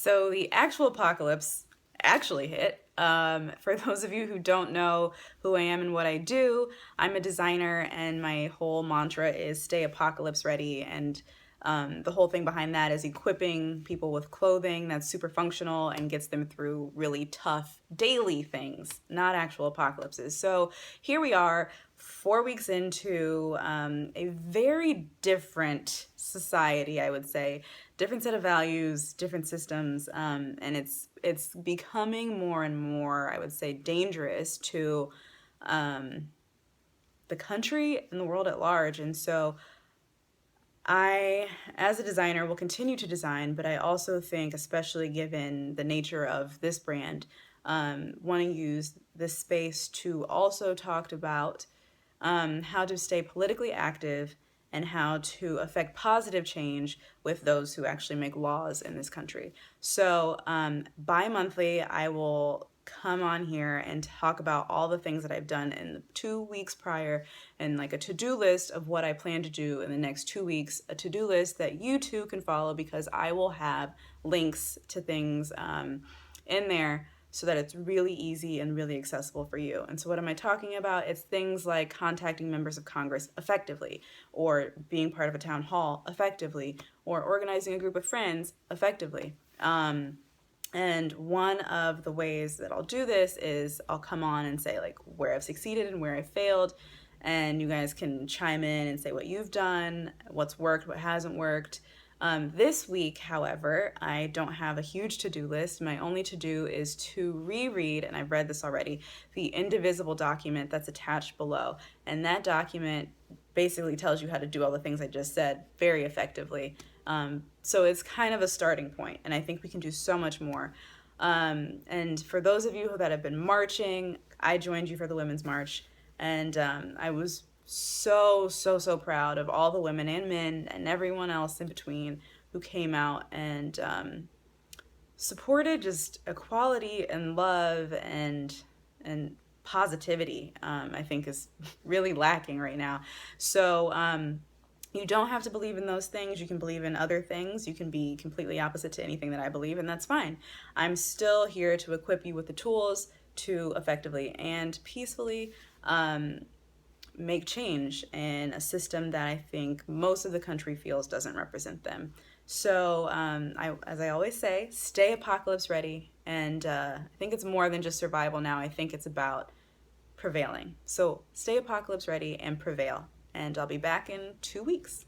So the actual apocalypse actually hit. For those of you who don't know who I am and what I do, I'm a designer, and my whole mantra is stay apocalypse ready. And the whole thing behind that is equipping people with clothing that's super functional and gets them through really tough daily things, not actual apocalypses. So here we are, 4 weeks into a very different society, I would say, different set of values, different systems, and it's becoming more and more, I would say, dangerous to um, the country and the world at large. And so I, as a designer, will continue to design, but I also think, especially given the nature of this brand, want to use this space to also talk about how to stay politically active and how to affect positive change with those who actually make laws in this country. So, bi-monthly, I will come on here and talk about all the things that I've done in the 2 weeks prior, and like a to-do list of what I plan to do in the next 2 weeks, a to-do list that you too can follow, because I will have links to things in there so that it's really easy and really accessible for you. And so what am I talking about? It's things like contacting members of Congress effectively, or being part of a town hall effectively, or organizing a group of friends effectively. And one of the ways that I'll do this is I'll come on and say like where I've succeeded and where I've failed, and you guys can chime in and say what you've done, what's worked, what hasn't worked. This week, however, I don't have a huge to-do list. My only to-do is to reread, and I've read this already, the Indivisible document that's attached below. And that document basically tells you how to do all the things I just said very effectively. So it's kind of a starting point, and I think we can do so much more. And for those of you that have been marching, I joined you for the Women's March, and I was so proud of all the women and men and everyone else in between who came out and supported just equality and love and positivity. I think is really lacking right now. So you don't have to believe in those things. You can believe in other things. You can be completely opposite to anything that I believe, and that's fine. I'm still here to equip you with the tools to effectively and peacefully make change in a system that I think most of the country feels doesn't represent them. So, as I always say, stay apocalypse ready. And I think it's more than just survival now. I think it's about prevailing. So stay apocalypse ready and prevail. And I'll be back in 2 weeks.